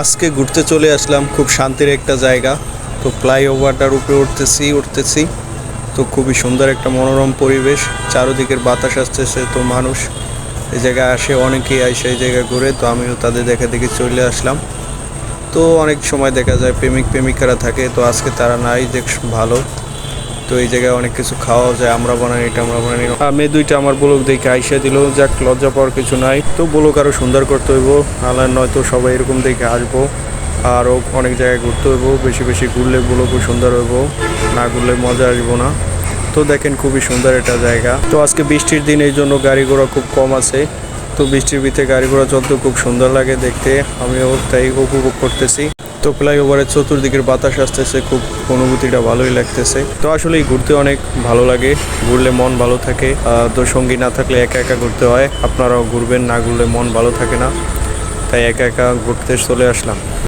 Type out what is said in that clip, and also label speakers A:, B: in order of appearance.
A: আজকে ঘুরতে চলে আসলাম খুব শান্তির একটা জায়গা। তো ফ্লাইওভারটার উপরে উঠতেছি। তো খুবই সুন্দর একটা মনোরম পরিবেশ, চারদিকের বাতাস আসতেছে। তো মানুষ এই জায়গায় আসে, অনেকেই আসে এই জায়গায় ঘুরে। তো আমিও তাদের দেখা দেখে চলে আসলাম। তো অনেক সময় দেখা যায় প্রেমিক প্রেমিকারা থাকে, তো আজকে তারা নাই, দেখ ভালো। তো এই জায়গায় অনেক কিছু খাওয়া যায়, আমরা বানাই এটা আমরা বানাই। মেয়ে দুইটা আমার ব্লগ দেখে আইসা দিল, যাক লজ্জা পাওয়ার কিছু নাই। তো ব্লগ আরও সুন্দর করতে হইব, নাহলে নয়তো সবাই এরকম দেখে আসবো। আরও অনেক জায়গায় ঘুরতে হইব, বেশি বেশি ঘুরলে ব্লগও সুন্দর হইব, না ঘুরলে মজা আসবো না। তো দেখেন খুবই সুন্দর একটা জায়গা। তো আজকে বৃষ্টির দিন, এই জন্য গাড়ি ঘোড়া খুব কম আছে। তো বৃষ্টির ভিতরে গাড়ি ঘোড়া চলতে খুব সুন্দর লাগে দেখতে, আমিও তাই উপভোগ করতেছি। তো ফ্লাইওভারের চতুর্দিকের বাতাস আসতেছে, খুব অনুভূতিটা ভালোই লাগতেছে। তো আসলে ঘুরতে অনেক ভালো লাগে, ঘুরলে মন ভালো থাকে। তো সঙ্গী না থাকলে একা একা ঘুরতে হয়, আপনারাও ঘুরবেন, না ঘুরলে মন ভালো থাকে না, তাই একা একা ঘুরতে চলে আসলাম।